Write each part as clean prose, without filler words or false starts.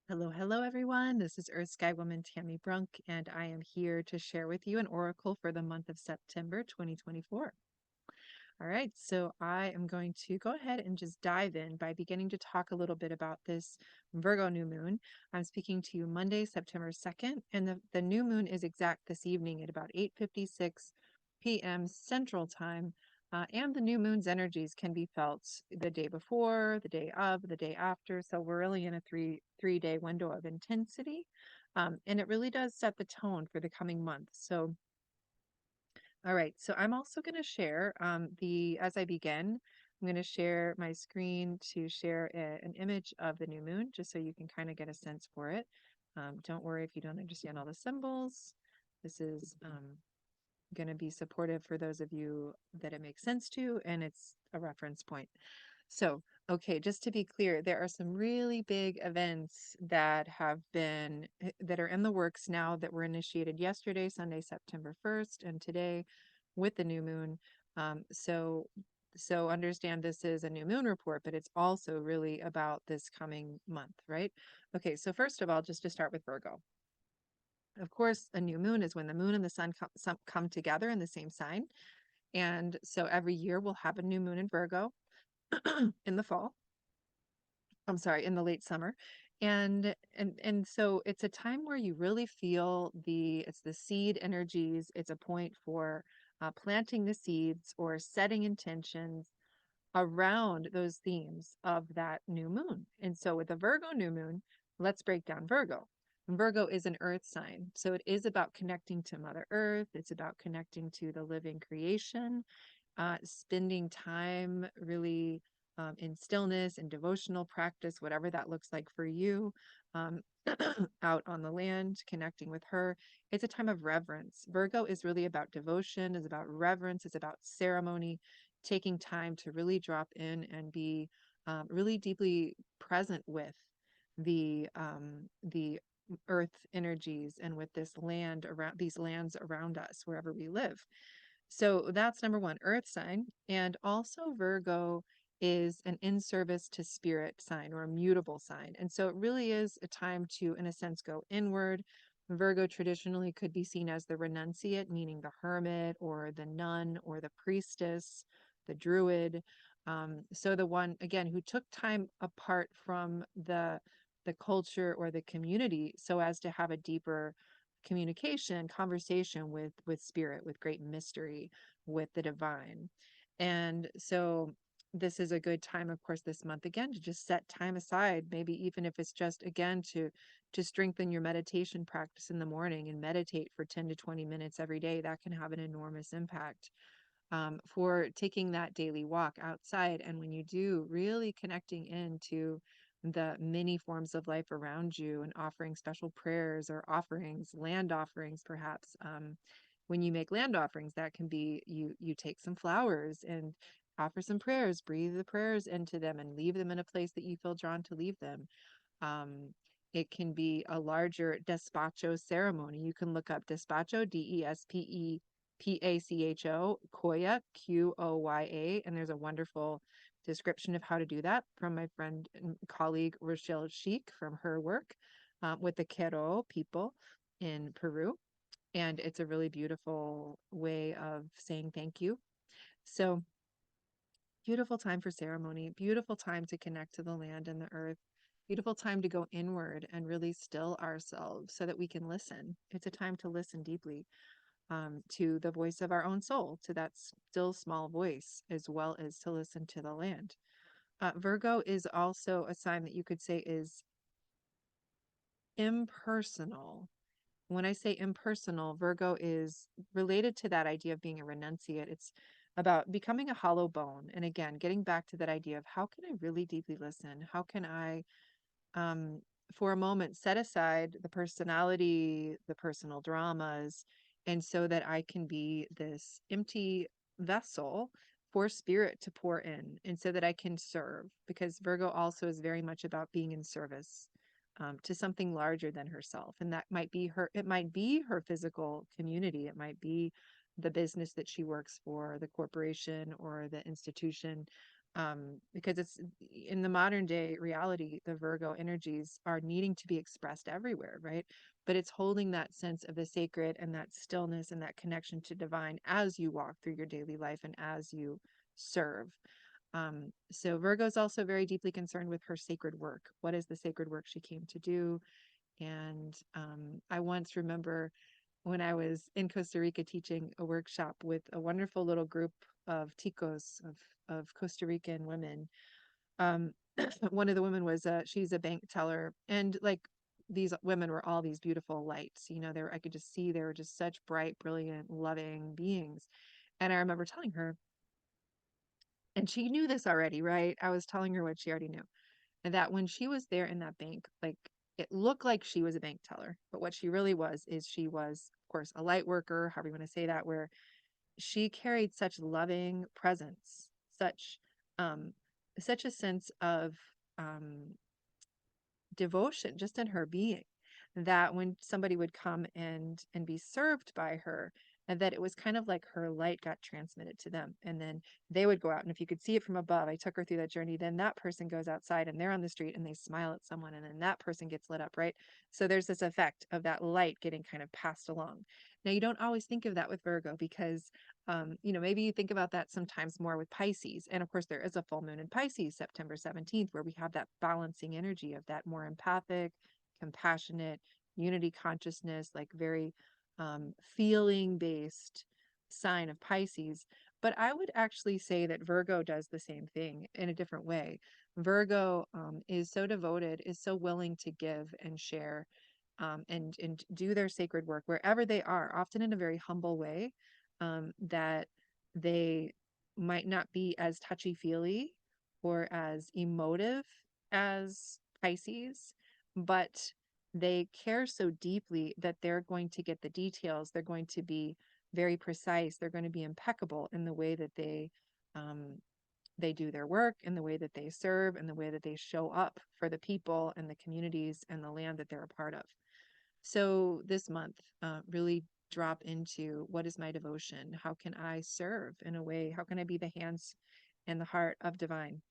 Hello, hello, everyone. This is Earth Sky Woman Tammy Brunk, and I am here to share with you an oracle for the month of September 2024. All right, so I am going to go ahead and just dive in by beginning to talk a little bit about this Virgo new moon. I'm speaking to you Monday, September 2nd, and the new moon is exact this evening at about 8:56 p.m. Central Time. And the new moon's energies can be felt the day before, the day of, the day after. So we're really in a three-day window of intensity, and it really does set the tone for the coming month. So all right, so I'm also going to share as I begin, I'm going to share my screen to share an image of the new moon, just so you can kind of get a sense for it. Don't worry if you don't understand all the symbols. This is going to be supportive for those of you that it makes sense to, and it's a reference point. So, okay, just to be clear, there are some really big events that are in the works now that were initiated yesterday, Sunday, September 1st, and today with the new moon. So understand this is a new moon report, but it's also really about this coming month, right? Okay, so first of all, just to start with Virgo. Of course, a new moon is when the moon and the sun come together in the same sign. And so every year we'll have a new moon in Virgo in the fall. I'm sorry, in the late summer. And so it's a time where you really feel it's the seed energies. It's a point for planting the seeds or setting intentions around those themes of that new moon. And so with the Virgo new moon, let's break down Virgo. Virgo is an earth sign. So it is about connecting to Mother Earth. It's about connecting to the living creation, spending time really in stillness and devotional practice, whatever that looks like for you, um, out on the land, connecting with her. It's a time of reverence. Virgo is really about devotion, is about reverence, it's about ceremony, taking time to really drop in and be really deeply present with the earth energies and with this land around these lands around us wherever we live. So that's number one, earth sign. And also Virgo is an in service to spirit sign or a mutable sign. And so it really is a time to, in a sense, go inward. Virgo traditionally could be seen as the renunciate, meaning the hermit or the nun or the priestess, the druid. So the one, again, who took time apart from the culture or the community so as to have a deeper communication, conversation with spirit, with great mystery, with the divine. And so this is a good time, of course, this month again to just set time aside, maybe even if it's just again to strengthen your meditation practice in the morning and meditate for 10 to 20 minutes every day. That can have an enormous impact. For taking that daily walk outside, and when you do, really connecting into the many forms of life around you and offering special prayers or offerings, land offerings perhaps. When you make land offerings, that can be you take some flowers and offer some prayers, breathe the prayers into them and leave them in a place that you feel drawn to leave them. um, it can be a larger despacho ceremony. You can look up despacho, DESPEPACHO, Koya, QOYA, and there's a wonderful description of how to do that from my friend and colleague Rochelle Sheik from her work with the Quero people in Peru. And it's a really beautiful way of saying thank you. So, beautiful time for ceremony, beautiful time to connect to the land and the earth, beautiful time to go inward and really still ourselves so that we can listen. It's a time to listen deeply to the voice of our own soul, to that still small voice, as well as to listen to the land. Virgo is also a sign that you could say is impersonal. When I say impersonal, Virgo is related to that idea of being a renunciate. It's about becoming a hollow bone. And again, getting back to that idea of how can I really deeply listen? How can I, um, for a moment, set aside the personality, the personal dramas, and so that I can be this empty vessel for spirit to pour in, and so that I can serve. Because Virgo also is very much about being in service to something larger than herself. And that might be it might be her physical community, it might be the business that she works for, the corporation or the institution. Because it's in the modern day reality, the Virgo energies are needing to be expressed everywhere, right? But it's holding that sense of the sacred and that stillness and that connection to divine as you walk through your daily life and as you serve. So Virgo is also very deeply concerned with her sacred work. What is the sacred work she came to do? And I once remember when I was in Costa Rica teaching a workshop with a wonderful little group of ticos, of Costa Rican women. Um, one of the women was she's a bank teller, and like these women were all these beautiful lights. You know, they were, I could just see they were just such bright, brilliant, loving beings. And I remember telling her, and she knew this already, right? I was telling her what she already knew, and that when she was there in that bank, like it looked like she was a bank teller, but what she really was is she was, of course, a light worker, however you want to say that, where she carried such loving presence, such um such a sense of um devotion just in her being, that when somebody would come and be served by her, and that it was kind of like her light got transmitted to them, and then they would go out, and if you could see it from above, I took her through that journey, then that person goes outside and they're on the street and they smile at someone, and then that person gets lit up, right? So there's this effect of that light getting kind of passed along. Now you don't always think of that with Virgo because maybe you think about that sometimes more with Pisces. And of course, there is a full moon in Pisces, September 17th, where we have that balancing energy of that more empathic, compassionate, unity consciousness, like very feeling based sign of Pisces. But I would actually say that Virgo does the same thing in a different way. Virgo is so devoted, is so willing to give and share, and do their sacred work wherever they are, often in a very humble way, that they might not be as touchy-feely or as emotive as Pisces, but they care so deeply that they're going to get the details. They're going to be very precise. They're going to be impeccable in the way that they do their work, in the way that they serve, in the way that they show up for the people and the communities and the land that they're a part of. So this month, really drop into what is my devotion? How can I serve in a way? How can I be the hands and the heart of divine?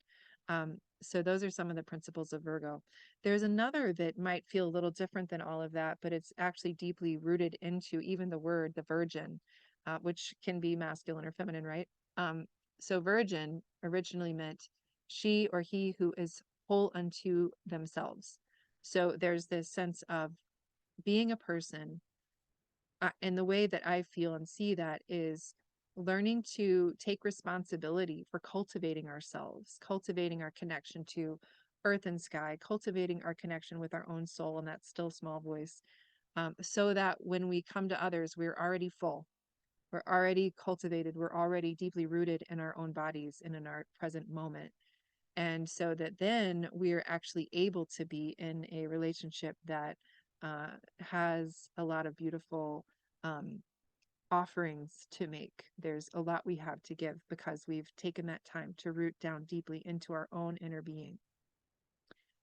So those are some of the principles of Virgo. There's another that might feel a little different than all of that, but it's actually deeply rooted into even the word, the virgin, which can be masculine or feminine, right? So virgin originally meant she or he who is whole unto themselves. So there's this sense of being a person, and the way that I feel and see that is learning to take responsibility for cultivating ourselves, cultivating our connection to earth and sky, cultivating our connection with our own soul and that still small voice, so that when we come to others, we're already full. We're already cultivated. We're already deeply rooted in our own bodies and in our present moment. And so that then we're actually able to be in a relationship that has a lot of beautiful um, offerings to make. There's a lot we have to give because we've taken that time to root down deeply into our own inner being,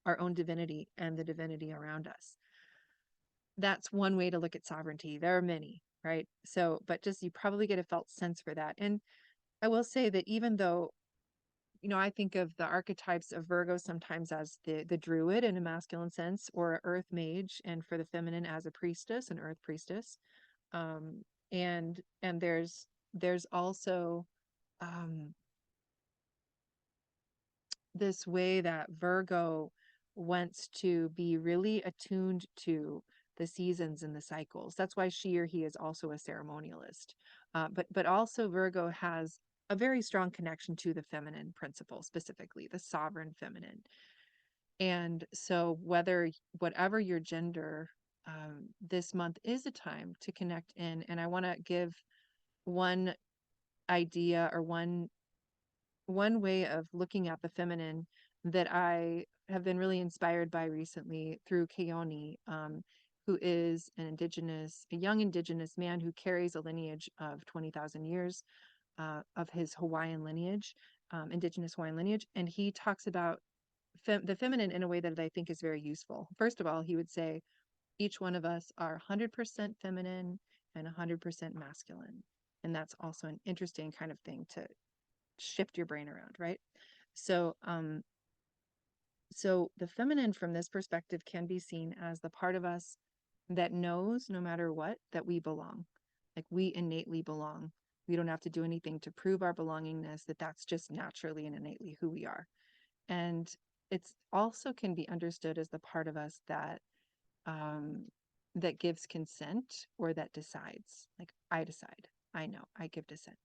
our own divinity, and the divinity around us. That's one way to look at sovereignty. There are many, right? So, but just you probably get a felt sense for that. And I will say that even though I think of the archetypes of Virgo sometimes as the druid in a masculine sense, or a earth mage, and for the feminine as a priestess, an earth priestess. And there's also um, this way that Virgo wants to be really attuned to the seasons and the cycles. That's why she or he is also a ceremonialist. But also Virgo has a very strong connection to the feminine principle, specifically the sovereign feminine. And so whatever your gender, this month is a time to connect in. And I want to give one idea, or one way of looking at the feminine that I have been really inspired by recently through Keone, who is a young indigenous man who carries a lineage of 20,000 years of his Hawaiian lineage, indigenous Hawaiian lineage. And he talks about the feminine in a way that I think is very useful. First of all, he would say each one of us are 100% feminine and 100% masculine. And that's also an interesting kind of thing to shift your brain around, right? So, so the feminine from this perspective can be seen as the part of us that knows no matter what that we belong. Like we innately belong. We don't have to do anything to prove our belongingness, that that's just naturally and innately who we are. And it's also can be understood as the part of us that um, that gives consent or that decides. Like I decide, I know, I give dissent,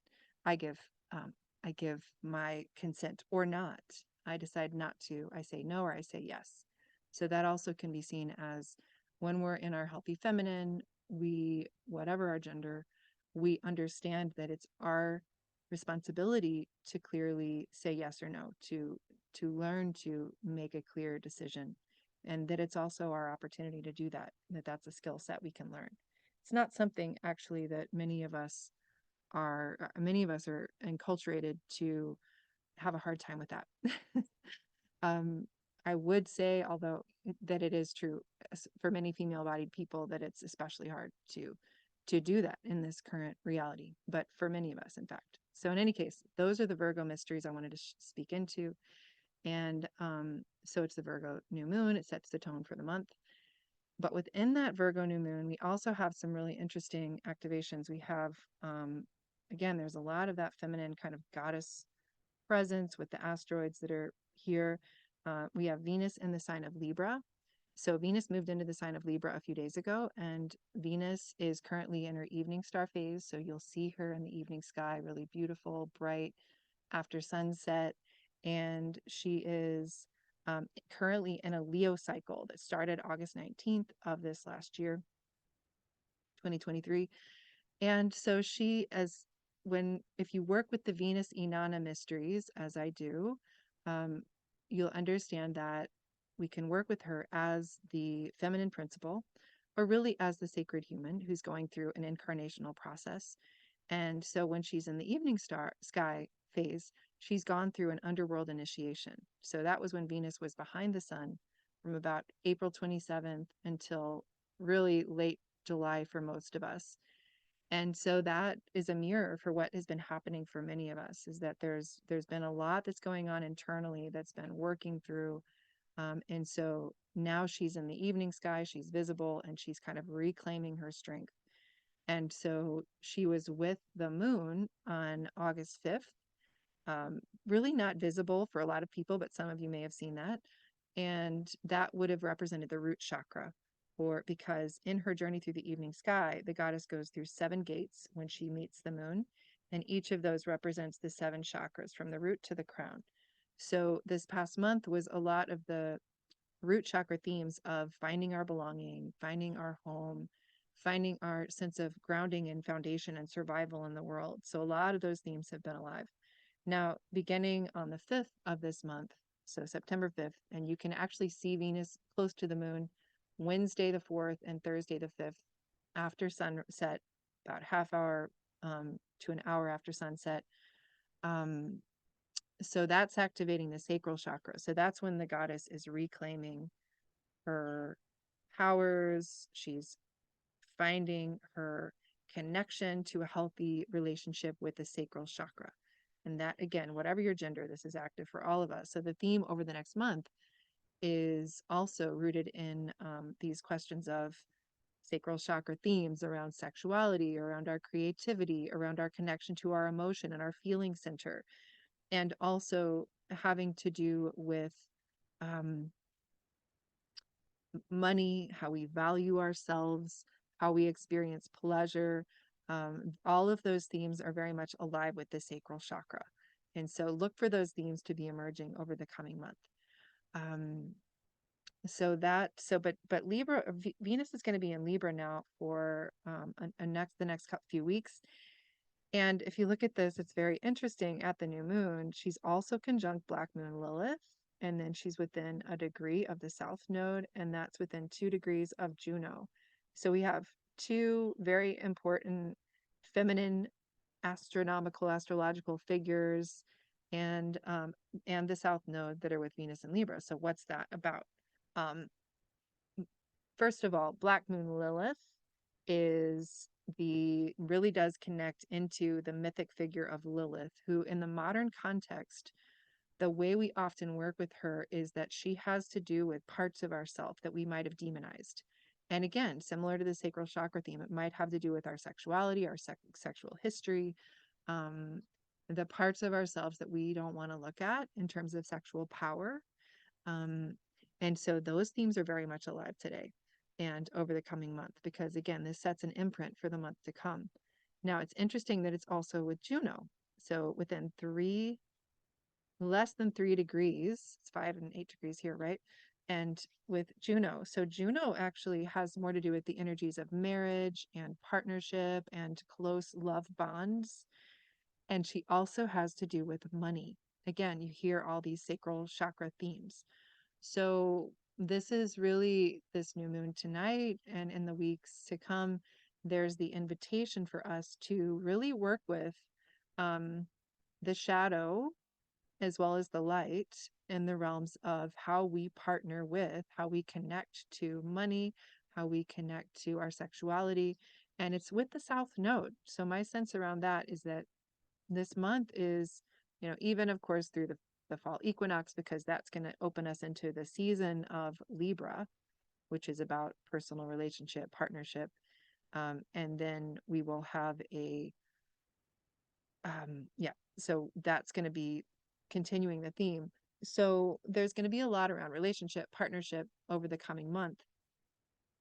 I give, um, I give my consent or not. I decide not to. I say no or I say yes. So that also can be seen as when we're in our healthy feminine, we, whatever our gender, we understand that it's our responsibility to clearly say yes or no, to learn to make a clear decision, and that it's also our opportunity to do that, that that's a skill set we can learn. It's not something actually that many of us are enculturated to have a hard time with that. um, I would say, although that it is true for many female-bodied people, that it's especially hard to do that in this current reality. But for many of us, in fact. So in any case, those are the Virgo mysteries I wanted to speak into. And so it's the Virgo new moon. It sets the tone for the month. But within that Virgo new moon, we also have some really interesting activations. We have, again, there's a lot of that feminine kind of goddess presence with the asteroids that are here. We have Venus in the sign of Libra. So Venus moved into the sign of Libra a few days ago, and Venus is currently in her evening star phase. So you'll see her in the evening sky, really beautiful, bright after sunset. And she is currently in a Leo cycle that started August 19th of this last year, 2023. And so she, as when, if you work with the Venus Inanna mysteries, as I do, um, you'll understand that we can work with her as the feminine principle, or really as the sacred human who's going through an incarnational process. And so when she's in the evening star sky phase, she's gone through an underworld initiation. So that was when Venus was behind the sun from about April 27th until really late July for most of us. And so that is a mirror for what has been happening for many of us, is that there's been a lot that's going on internally that's been working through. And so now she's in the evening sky, she's visible, and she's kind of reclaiming her strength. And so she was with the moon on August 5th, really not visible for a lot of people, but some of you may have seen that. And that would have represented the root chakra, or because in her journey through the evening sky, the goddess goes through 7 gates when she meets the moon. And each of those represents the 7 chakras from the root to the crown. So this past month was a lot of the root chakra themes of finding our belonging, finding our home, finding our sense of grounding and foundation and survival in the world. So a lot of those themes have been alive. Now, beginning on the 5th of this month, so September 5th, and you can actually see Venus close to the moon Wednesday the 4th and Thursday the 5th after sunset, about half hour to an hour after sunset. Um, so that's activating the sacral chakra. So that's when the goddess is reclaiming her powers. She's finding her connection to a healthy relationship with the sacral chakra. And that, again, whatever your gender, this is active for all of us. So the theme over the next month is also rooted in these questions of sacral chakra themes around sexuality, around our creativity, around our connection to our emotion and our feeling center, and also having to do with um, money, how we value ourselves, how we experience pleasure. All of those themes are very much alive with the sacral chakra. And so look for those themes to be emerging over the coming month. Um, but Libra, Venus is going to be in Libra now for the next few weeks. And if you look at this, it's very interesting. At the new moon, she's also conjunct Black Moon Lilith, and then she's within a degree of the South Node, and that's within 2 degrees of Juno. So we have two very important feminine astrological figures, and the South Node that are with Venus and Libra. So what's that about? Um, First of all, Black Moon Lilith is really does connect into the mythic figure of Lilith, who in the modern context the way we often work with her is that she has to do with parts of ourself that we might have demonized. And again, similar to the sacral chakra theme, it might have to do with our sexuality, our sexual history, um, the parts of ourselves that we don't want to look at in terms of sexual power. Um, and so those themes are very much alive today and over the coming month, because again, this sets an imprint for the month to come. Now, it's interesting that it's also with Juno. So within less than 3 degrees, it's 5 and 8 degrees here, right? And with Juno. So Juno actually has more to do with the energies of marriage and partnership and close love bonds. And she also has to do with money. Again, you hear all these sacral chakra themes. So this is really this new moon tonight and in the weeks to come, there's the invitation for us to really work with um, the shadow as well as the light in the realms of how we partner with, how we connect to money, how we connect to our sexuality. And it's with the South Node. So my sense around that is that this month is, even of course through the fall equinox, because that's going to open us into the season of Libra, which is about personal relationship, partnership. And then we will have yeah, so that's going to be continuing the theme. So there's going to be a lot around relationship, partnership over the coming month.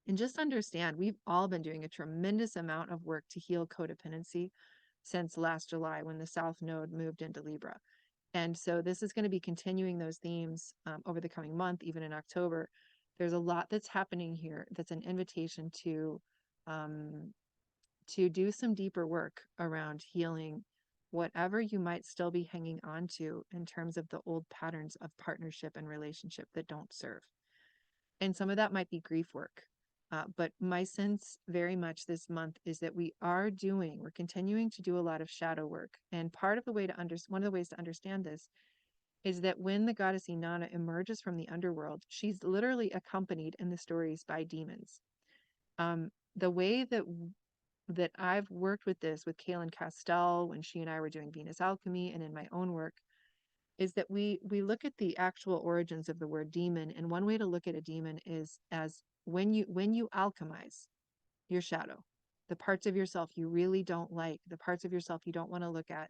And just understand, we've all been doing a tremendous amount of work to heal codependency since last July when the South Node moved into Libra. And so this is going to be continuing those themes over the coming month, even in October. There's a lot that's happening here that's an invitation um, to do some deeper work around healing whatever you might still be hanging on to in terms of the old patterns of partnership and relationship that don't serve. And some of that might be grief work. But my sense very much this month is that we're continuing to do a lot of shadow work. And part of the way to one of the ways to understand this is that when the goddess Inanna emerges from the underworld, she's literally accompanied in the stories by demons. The way that I've worked with this with Kaylin Castell when she and I were doing Venus Alchemy and in my own work is that we look at the actual origins of the word demon, and one way to look at a demon is as when you alchemize your shadow, the parts of yourself you really don't like, the parts of yourself you don't want to look at,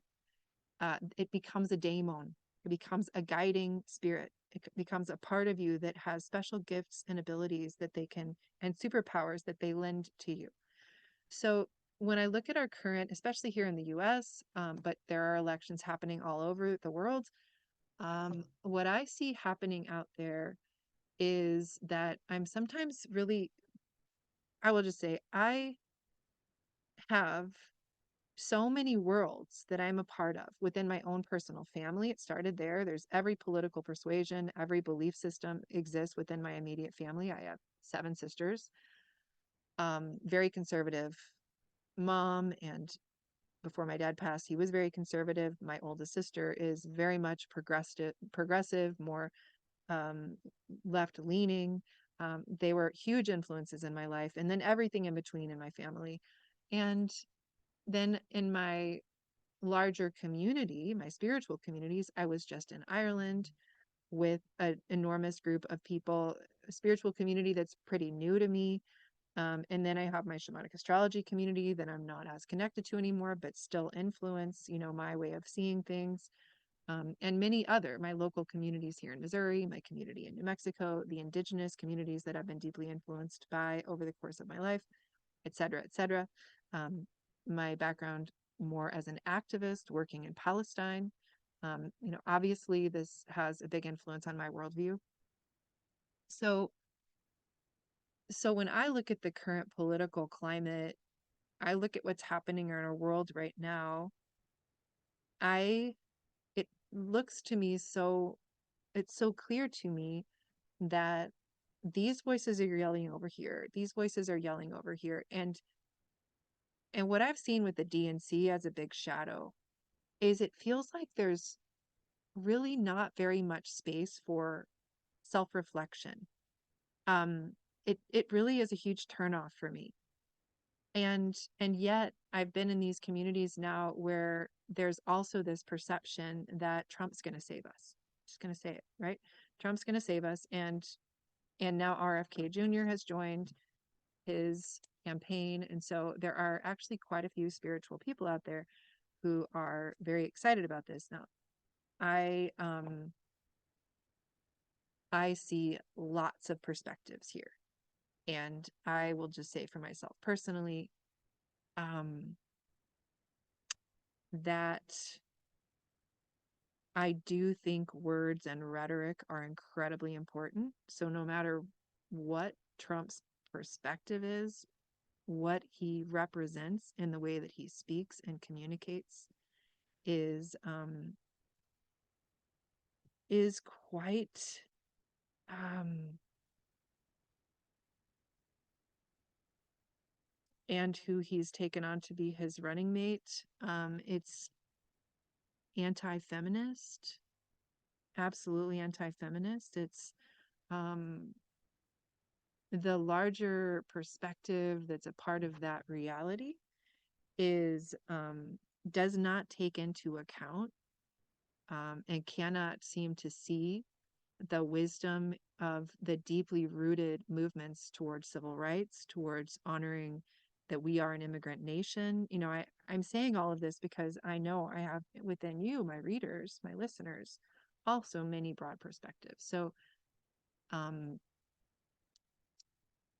it becomes a daemon. It becomes a guiding spirit. It becomes a part of you that has special gifts and abilities that they can, and superpowers that they lend to you. So when I look at our current, especially here in the US, but there are elections happening all over the world, what I see happening out there is that I'm sometimes really, I will just say, I have so many worlds that I'm a part of within my own personal family. It started there. There's every political persuasion, every belief system exists within my immediate family. I have 7 sisters, very conservative mom, and before my dad passed, he was very conservative. My oldest sister is very much progressive, more um, left leaning. They were huge influences in my life, and then everything in between in my family. And then in my larger community, my spiritual communities, I was just in Ireland with an enormous group of people, a spiritual community that's pretty new to me. And then I have my shamanic astrology community that I'm not as connected to anymore, but still influence, my way of seeing things. And many other, my local communities here in Missouri, my community in New Mexico, the indigenous communities that I've been deeply influenced by over the course of my life, et cetera, et cetera. My background more as an activist working in Palestine. Obviously this has a big influence on my worldview. So when I look at the current political climate, I look at what's happening in our world right now, it looks to me it's so clear to me that these voices are yelling over here. These voices are yelling over here. And what I've seen with the DNC as a big shadow is it feels like there's really not very much space for self-reflection. It really is a huge turnoff for me. And yet I've been in these communities now where there's also this perception that Trump's going to save us. Just going to say it, right? Trump's going to save us. And now RFK Jr. has joined his campaign. And so there are actually quite a few spiritual people out there who are very excited about this. Now, I see lots of perspectives here. And I will just say for myself personally, that I do think words and rhetoric are incredibly important. So no matter what Trump's perspective what he represents in the way that he speaks and communicates is quite and who he's taken on to be his running mate. It's anti-feminist, absolutely anti-feminist. It's the larger perspective that's a part of that reality is does not take into account and cannot seem to see the wisdom of the deeply rooted movements towards civil rights, towards honoring that we are an immigrant nation. You know, I'm saying all of this because I know I have within you, my readers, my listeners, also many broad perspectives. So um,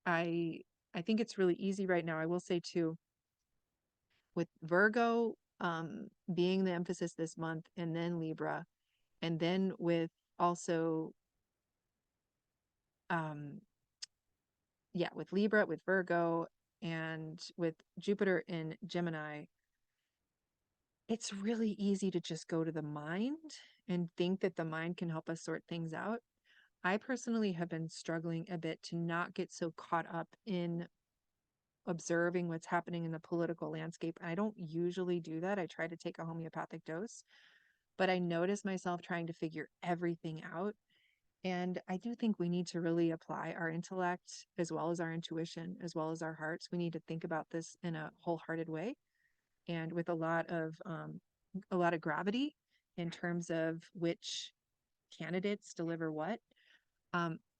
I I think it's really easy right now. I will say too, with Virgo being the emphasis this month, and then Libra, and then with also um, yeah, with Libra, with Virgo, and with Jupiter in Gemini, it's really easy to just go to the mind and think that the mind can help us sort things out. I personally have been struggling a bit to not get so caught up in observing what's happening in the political landscape. I don't usually do that. I try to take a homeopathic dose, but I notice myself trying to figure everything out. And I do think we need to really apply our intellect as well as our intuition, as well as our hearts. We need to think about this in a wholehearted way and with a lot of gravity in terms of which candidates deliver what.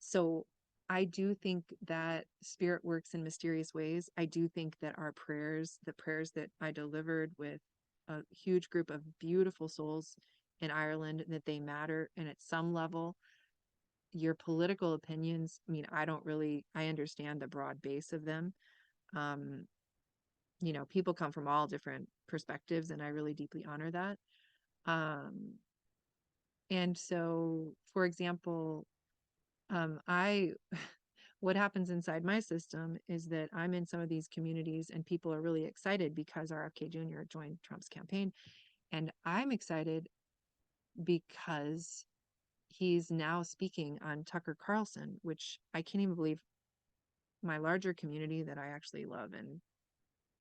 So I do think that spirit works in mysterious ways. I do think that our prayers, the prayers that I delivered with a huge group of beautiful souls in Ireland, that they matter. And at some level, your political opinions, I mean, I understand the broad base of them. Um, you know, people come from all different perspectives, and I really deeply honor that. Um, and so, for example, I what happens inside my system is that I'm in some of these communities and people are really excited because RFK Jr. joined Trump's campaign. And I'm excited because he's now speaking on Tucker Carlson, which I can't even believe my larger community that I actually love and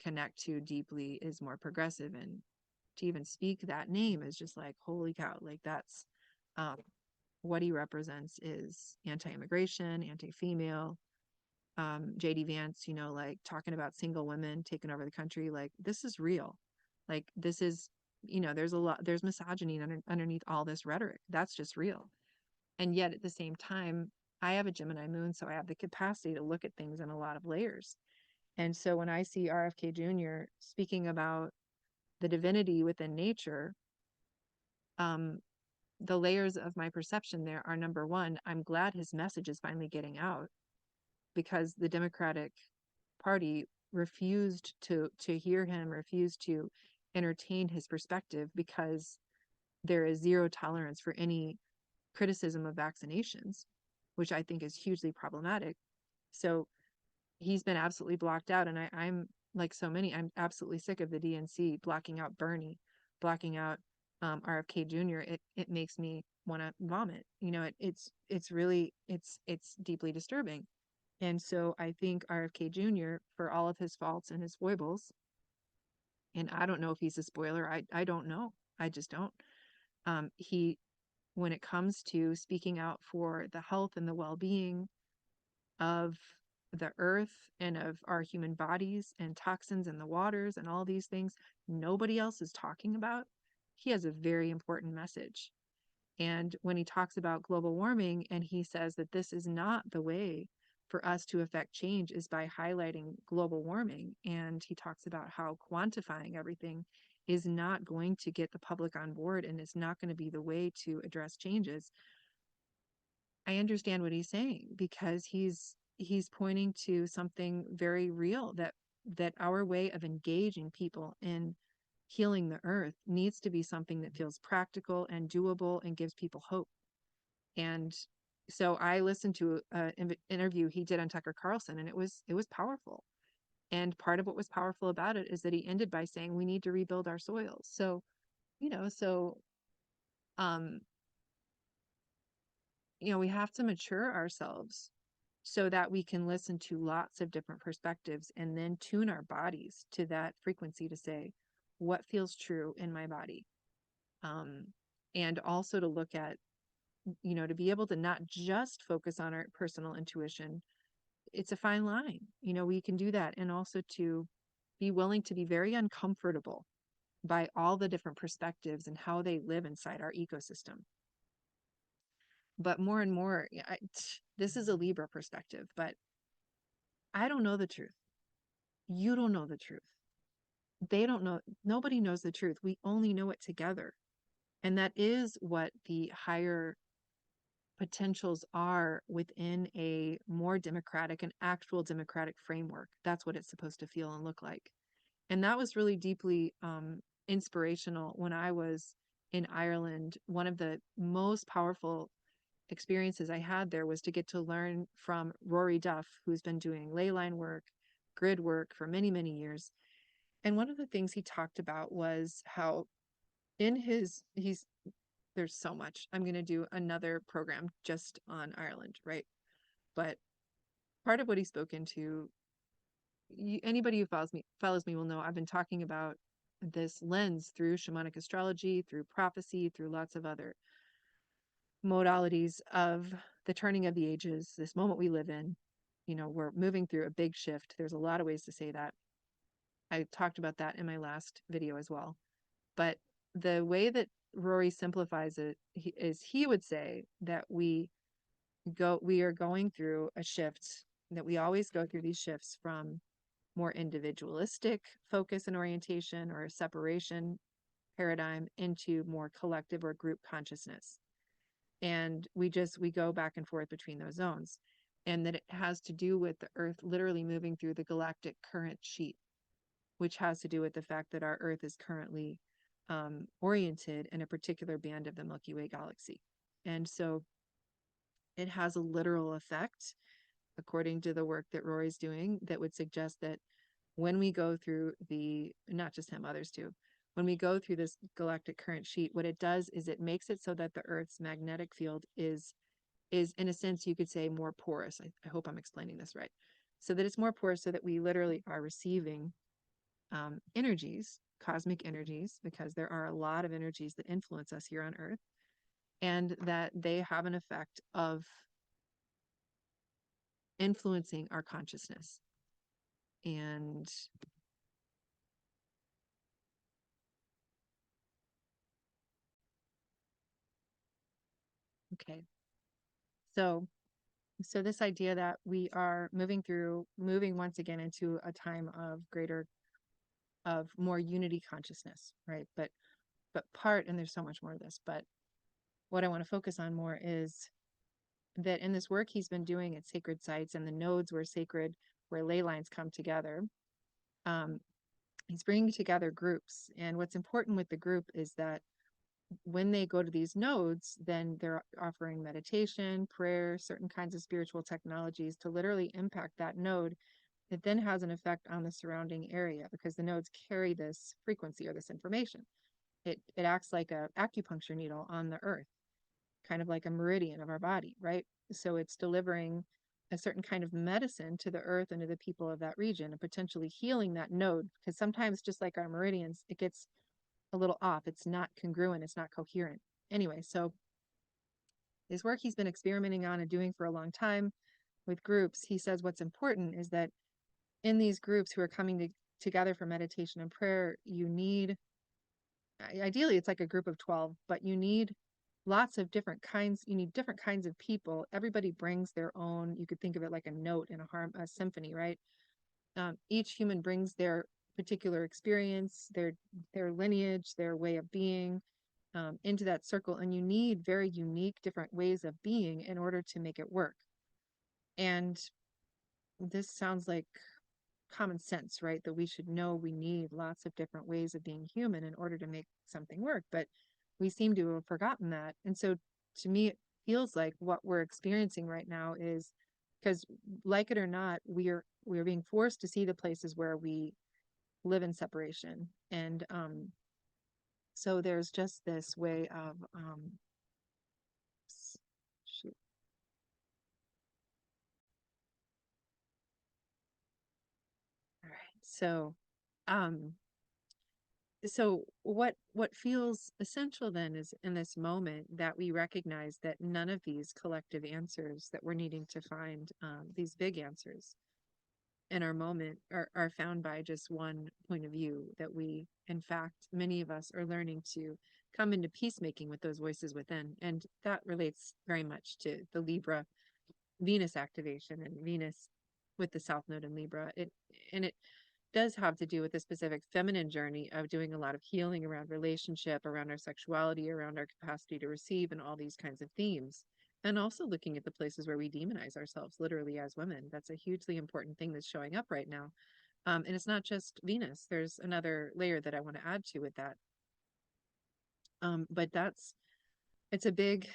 connect to deeply is more progressive. And to even speak that name is just like, holy cow, like that's um, what he represents is anti-immigration, anti-female. JD Vance, you know, like talking about single women taking over the country, like this is real. Like this is, you know, there's misogyny underneath all this rhetoric. That's just real. And yet at the same time, I have a Gemini moon, so I have the capacity to look at things in a lot of layers. And so when I see RFK Jr. speaking about the divinity within nature, um, the layers of my perception there are number one, I'm glad his message is finally getting out because the Democratic Party refused to hear him, refused to entertain his perspective because there is zero tolerance for any criticism of vaccinations, which I think is hugely problematic. So he's been absolutely blocked out. And I'm like so many, I'm absolutely sick of the DNC blocking out Bernie, blocking out RFK Jr. It makes me want to vomit. You know, it's really it's deeply disturbing. And so I think RFK Jr., for all of his faults and his foibles, and I don't know if he's a spoiler. I don't know. I just don't. He when it comes to speaking out for the health and the well-being of the earth and of our human bodies and toxins in the waters and all these things nobody else is talking about, he has a very important message. And when he talks about global warming and he says that this is not the way for us to affect change is by highlighting global warming. And he talks about how quantifying everything is not going to get the public on board and it's not going to be the way to address changes. I understand what he's saying because he's pointing to something very real that our way of engaging people in healing the earth needs to be something that feels practical and doable and gives people hope. And so I listened to an interview he did on Tucker Carlson, and it was powerful. And part of what was powerful about it is that he ended by saying we need to rebuild our soils. So, um, we have to mature ourselves so that we can listen to lots of different perspectives and then tune our bodies to that frequency to say what feels true in my body. Um, and also to look at, to be able to not just focus on our personal intuition. It's a fine line. We can do that. And also to be willing to be very uncomfortable by all the different perspectives and how they live inside our ecosystem. But more and more, this is a Libra perspective, but I don't know the truth. You don't know the truth. They don't know. Nobody knows the truth. We only know it together. And that is what the higher potentials are within a more democratic and actual democratic framework. That's what it's supposed to feel and look like. And that was really deeply inspirational when I was in Ireland. One of the most powerful experiences I had there was to get to learn from Rory Duff, who's been doing ley line work, grid work for many, many years. And one of the things he talked about was how there's so much. I'm going to do another program just on Ireland, right? But part of what he spoke into, anybody who follows me will know I've been talking about this lens through shamanic astrology, through prophecy, through lots of other modalities of the turning of the ages, this moment we live in. We're moving through a big shift. There's a lot of ways to say that. I talked about that in my last video as well. But the way that Rory simplifies it is he would say that we are going through a shift, that we always go through these shifts from more individualistic focus and orientation or separation paradigm into more collective or group consciousness. And we go back and forth between those zones. And that it has to do with the Earth literally moving through the galactic current sheet, which has to do with the fact that our Earth is currently oriented in a particular band of the Milky Way galaxy. And so it has a literal effect, according to the work that Rory's doing, that would suggest that when we go through not just him, others too, when we go through this galactic current sheet, what it does is it makes it so that the Earth's magnetic field is in a sense, you could say, more porous. I hope I'm explaining this right. So that it's more porous so that we literally are receiving energies, cosmic energies, because there are a lot of energies that influence us here on Earth, and that they have an effect of influencing our consciousness. And okay, so this idea that we are moving once again into a time of more unity consciousness, right? But and there's so much more of this, but what I want to focus on more is that in this work he's been doing at sacred sites and the nodes where ley lines come together, he's bringing together groups. And what's important with the group is that when they go to these nodes, then they're offering meditation, prayer, certain kinds of spiritual technologies to literally impact that node. It then has an effect on the surrounding area because the nodes carry this frequency or this information. It acts like a acupuncture needle on the earth, kind of like a meridian of our body, right? So it's delivering a certain kind of medicine to the earth and to the people of that region and potentially healing that node. Because sometimes, just like our meridians, it gets a little off. It's not congruent. It's not coherent. Anyway, so his work he's been experimenting on and doing for a long time with groups, he says what's important is that in these groups who are coming together for meditation and prayer, you need, ideally it's like a group of 12, but you need lots of different kinds. You need different kinds of people. Everybody brings their own. You could think of it like a note in a symphony, right? Each human brings their particular experience, their lineage, their way of being, into that circle, and you need very unique, different ways of being in order to make it work. And this sounds like common sense, right? That we should know we need lots of different ways of being human in order to make something work. But we seem to have forgotten that. And so to me, it feels like what we're experiencing right now is because, like it or not, we're being forced to see the places where we live in separation. And so there's just this way of shoot. All right. Um so what feels essential then is in this moment that we recognize that none of these collective answers that we're needing to find, these big answers in our moment, are found by just one point of view, that we, in fact, many of us are learning to come into peacemaking with those voices within. And that relates very much to the Libra Venus activation and Venus with the South Node in Libra. It does have to do with the specific feminine journey of doing a lot of healing around relationship, around our sexuality, around our capacity to receive, and all these kinds of themes. And also looking at the places where we demonize ourselves, literally as women. That's a hugely important thing that's showing up right now. And it's not just Venus. There's another layer that I want to add to with that. But it's a big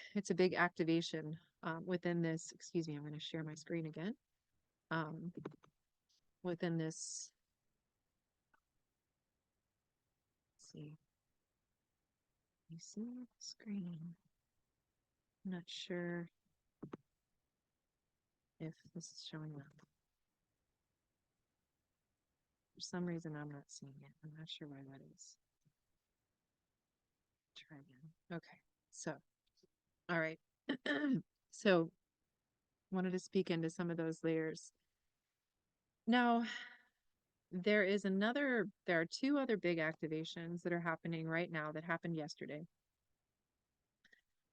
activation within this. Excuse me, I'm going to share my screen again. Um, within this, let's see. You see the screen? I'm not sure if this is showing up. For some reason, I'm not seeing it. I'm not sure why that is. Try again. Okay. So, all right. So, wanted to speak into some of those layers. Now, there are two other big activations that are happening right now that happened yesterday.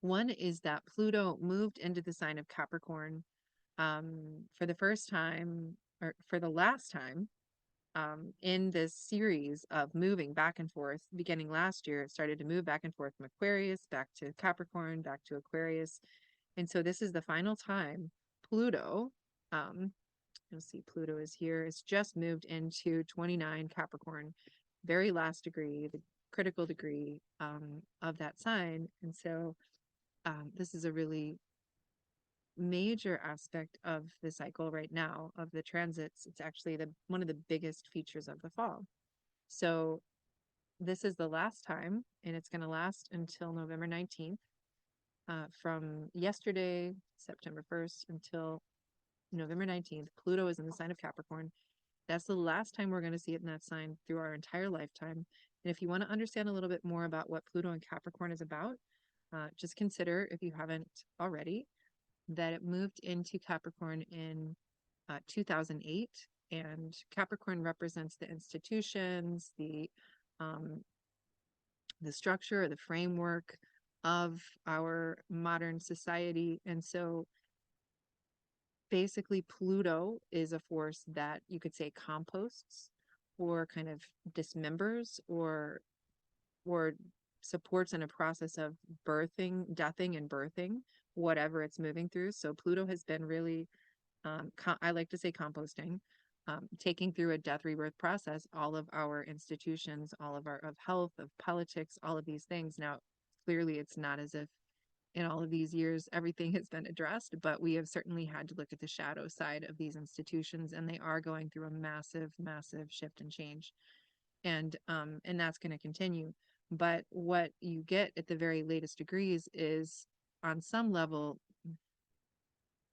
One is that Pluto moved into the sign of Capricorn for the first time, or for the last time, in this series of moving back and forth. Beginning last year, it started to move back and forth from Aquarius back to Capricorn, back to Aquarius. And so this is the final time Pluto, you'll see Pluto is here, it's just moved into 29 Capricorn, very last degree, the critical degree of that sign. And so this is a really major aspect of the cycle right now of the transits. It's actually the one of the biggest features of the fall. So this is the last time, and it's going to last until November 19th, from yesterday, September 1st, until November 19th. Pluto is in the sign of Capricorn. That's the last time we're going to see it in that sign through our entire lifetime. And if you want to understand a little bit more about what Pluto and Capricorn is about, just consider, if you haven't already, that it moved into Capricorn in 2008. And Capricorn represents the institutions, the structure, the framework of our modern society. And so basically, Pluto is a force that you could say composts or kind of dismembers or supports in a process of birthing, deathing, and birthing whatever it's moving through. So Pluto has been really, I like to say composting, taking through a death rebirth process all of our institutions, all of our of health, of politics, all of these things. Now, clearly, it's not as if in all of these years everything has been addressed, but we have certainly had to look at the shadow side of these institutions, and they are going through a massive, massive shift and change, and that's going to continue. But what you get at the very latest degrees is, on some level,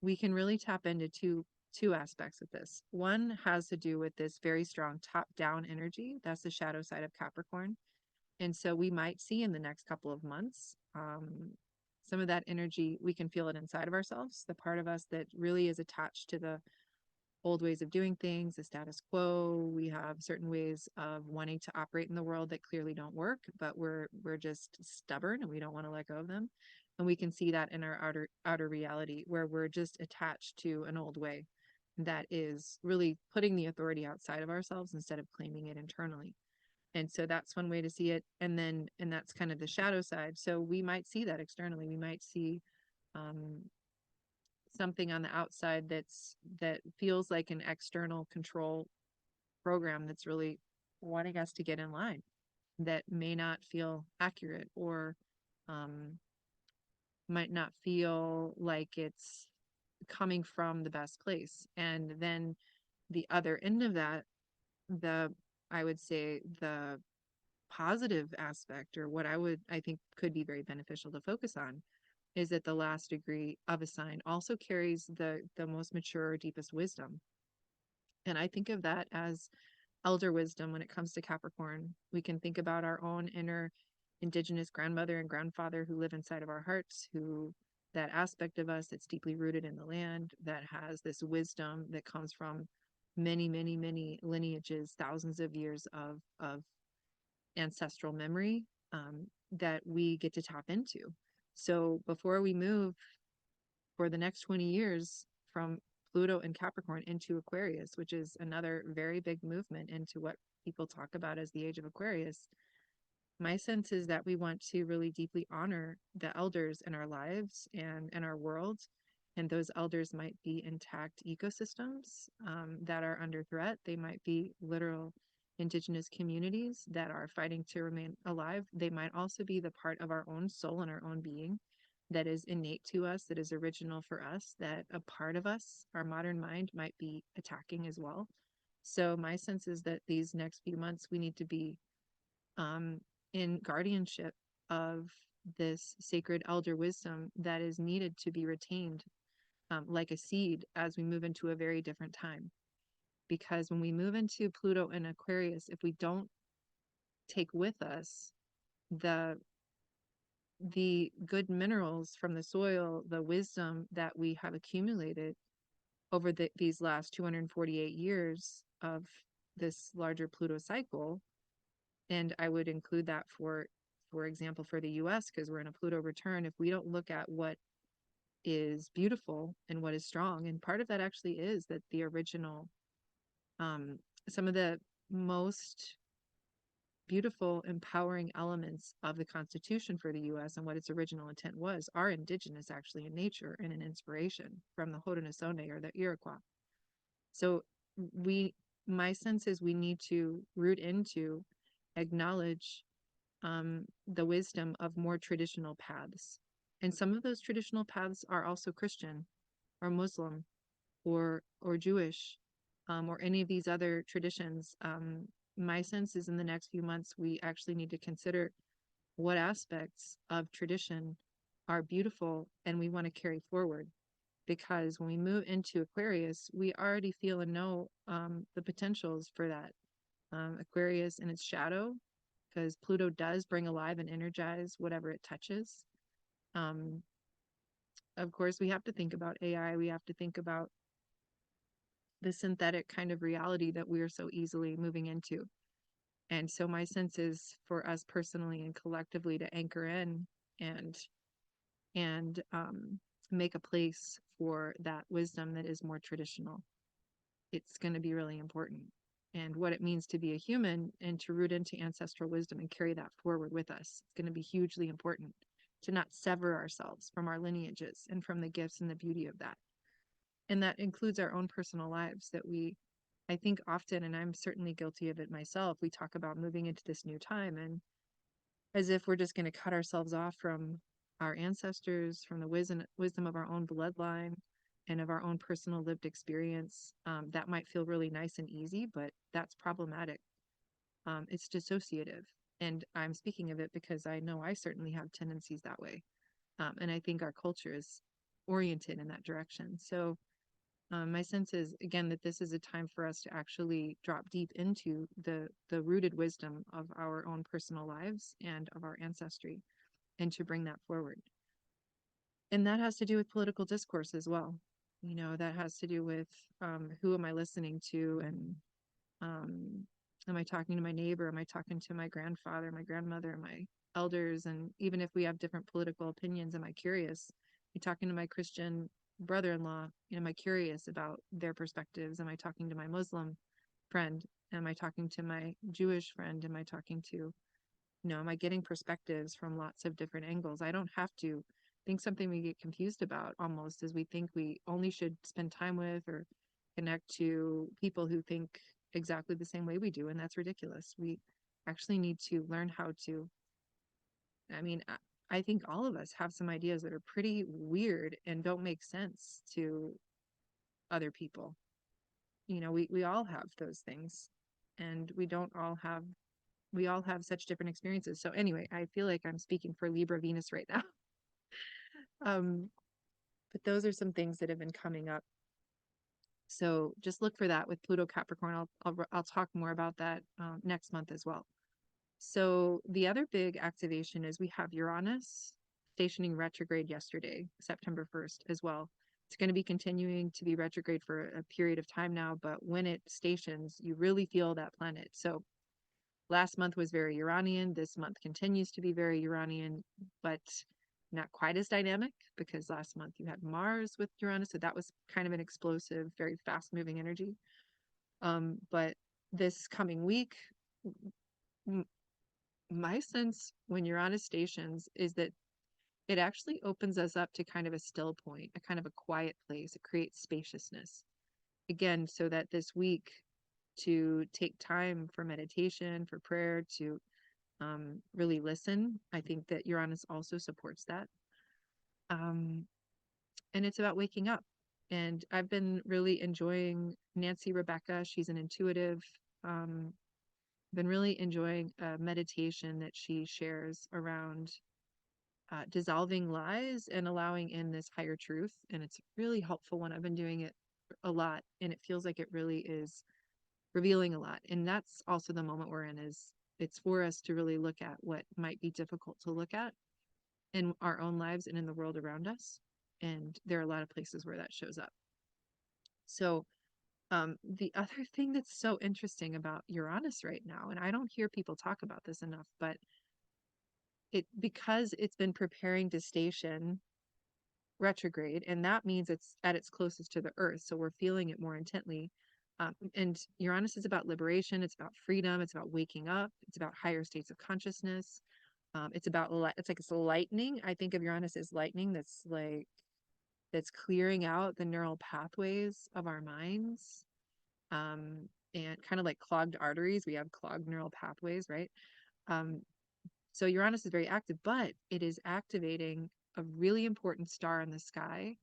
we can really tap into two aspects of this. One has to do with this very strong top down energy. That's the shadow side of Capricorn. And so we might see in the next couple of months, some of that energy, we can feel it inside of ourselves, the part of us that really is attached to the old ways of doing things, the status quo. We have certain ways of wanting to operate in the world that clearly don't work, but we're just stubborn and we don't want to let go of them. And we can see that in our outer reality, where we're just attached to an old way that is really putting the authority outside of ourselves instead of claiming it internally. And so that's one way to see it. And that's kind of the shadow side. So we might see that externally. We might see um, something on the outside that feels like an external control program that's really wanting us to get in line, that may not feel accurate, or um, might not feel like it's coming from the best place. And then the other end of that, the I would say the positive aspect, or what I think could be very beneficial to focus on, is that the last degree of a sign also carries the most mature, deepest wisdom. And I think of that as elder wisdom when it comes to Capricorn. We can think about our own inner indigenous grandmother and grandfather who live inside of our hearts, who that aspect of us that's deeply rooted in the land, that has this wisdom that comes from many, many, many lineages, thousands of years of ancestral memory, that we get to tap into. So before we move for the next 20 years from Pluto and Capricorn into Aquarius, which is another very big movement into what people talk about as the age of Aquarius, my sense is that we want to really deeply honor the elders in our lives and in our world. And those elders might be intact ecosystems that are under threat. They might be literal indigenous communities that are fighting to remain alive. They might also be the part of our own soul and our own being that is innate to us, that is original for us, that a part of us, our modern mind, might be attacking as well. So my sense is that these next few months, we need to be um, in guardianship of this sacred elder wisdom that is needed to be retained, like a seed, as we move into a very different time. Because when we move into Pluto and Aquarius, if we don't take with us the the good minerals from the soil, the wisdom that we have accumulated over these last 248 years of this larger Pluto cycle, and I would include that for example, for the US, because we're in a Pluto return. If we don't look at what is beautiful and what is strong, and part of that actually is that the original, um, some of the most beautiful, empowering elements of the Constitution for the US and what its original intent was are indigenous actually in nature and an inspiration from the Haudenosaunee or the Iroquois. So we, my sense is we need to root into, acknowledge the wisdom of more traditional paths. And some of those traditional paths are also Christian or Muslim or Jewish, or any of these other traditions. My sense is in the next few months, we actually need to consider what aspects of tradition are beautiful and we want to carry forward. Because when we move into Aquarius, we already feel and know the potentials for that. Aquarius in its shadow, because Pluto does bring alive and energize whatever it touches. Um, of course, we have to think about AI. We have to think about the synthetic kind of reality that we are so easily moving into. And so my sense is for us personally and collectively to anchor in and and make a place for that wisdom that is more traditional. It's going to be really important. And what it means to be a human and to root into ancestral wisdom and carry that forward with us. It's going to be hugely important to not sever ourselves from our lineages and from the gifts and the beauty of that. And that includes our own personal lives that we, I think often, and I'm certainly guilty of it myself, we talk about moving into this new time and as if we're just going to cut ourselves off from our ancestors, from the wisdom of our own bloodline and of our own personal lived experience. That might feel really nice and easy, but that's problematic. It's dissociative. And I'm speaking of it because I know I certainly have tendencies that way. And I think our culture is oriented in that direction. So my sense is, again, that this is a time for us to actually drop deep into the rooted wisdom of our own personal lives and of our ancestry, and to bring that forward. And that has to do with political discourse as well. You know, that has to do with who am I listening to, and um, am I talking to my neighbor? Am I talking to my grandfather, my grandmother, my elders, and even if we have different political opinions, am I curious? Am I talking to my Christian brother-in-law? Am I curious about their perspectives? Am I talking to my Muslim friend? Am I talking to my Jewish friend? Am I talking to, am I getting perspectives from lots of different angles? I don't have to. I think something we get confused about almost is we think we only should spend time with or connect to people who think exactly the same way we do, and that's ridiculous. We actually need to learn how to, I mean, I think all of us have some ideas that are pretty weird and don't make sense to other people. We all have those things, and we all have such different experiences. So anyway, I feel like I'm speaking for Libra Venus right now. Um, but those are some things that have been coming up. So just look for that with Pluto Capricorn. I'll talk more about that next month as well. So the other big activation is we have Uranus stationing retrograde yesterday, September 1st as well. It's going to be continuing to be retrograde for a period of time now, but when it stations, you really feel that planet. So last month was very Uranian. This month continues to be very Uranian, but not quite as dynamic because last month you had Mars with Uranus. So that was kind of an explosive, very fast moving energy. But this coming week, my sense when Uranus stations is that it actually opens us up to kind of a still point, a kind of a quiet place. It creates spaciousness. Again, so that this week to take time for meditation, for prayer, to really listen. I think that Uranus also supports that. Um, and it's about waking up. And I've been really enjoying Nancy Rebecca. She's an intuitive. Been really enjoying a meditation that she shares around dissolving lies and allowing in this higher truth. And it's really helpful when I've been doing it a lot. And it feels like it really is revealing a lot. And that's also the moment we're in, is it's for us to really look at what might be difficult to look at in our own lives and in the world around us. And there are a lot of places where that shows up. So the other thing that's so interesting about Uranus right now, and I don't hear people talk about this enough, but because it's been preparing to station retrograde, and that means it's at its closest to the Earth, so we're feeling it more intently. And Uranus is about liberation, it's about freedom, it's about waking up, it's about higher states of consciousness. It's about it's lightning. I think of Uranus as lightning that's clearing out the neural pathways of our minds. And kind of like clogged arteries, we have clogged neural pathways, right? Um, so Uranus is very active, but it is activating a really important star in the sky,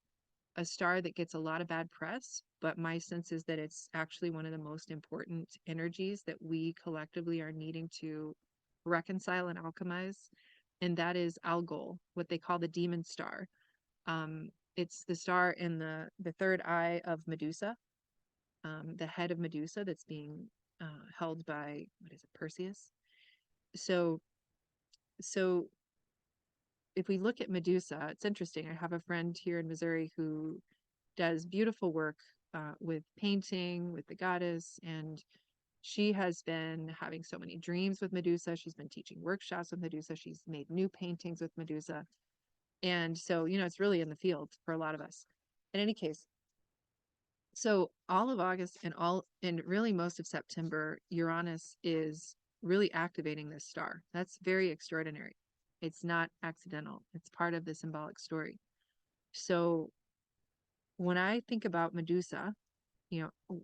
a star that gets a lot of bad press, but my sense is that it's actually one of the most important energies that we collectively are needing to reconcile and alchemize. And that is Algol, what they call the demon star. It's the star in the third eye of Medusa, the head of Medusa that's being held by, what is it, Perseus? So, so if we look at Medusa, it's interesting. I have a friend here in Missouri who does beautiful work with painting, with the goddess, and she has been having so many dreams with Medusa. She's been teaching workshops with Medusa. She's made new paintings with Medusa. And so, it's really in the field for a lot of us. In any case, so all of August and really most of September, Uranus is really activating this star. That's very extraordinary. It's not accidental. It's part of the symbolic story. So when I think about Medusa,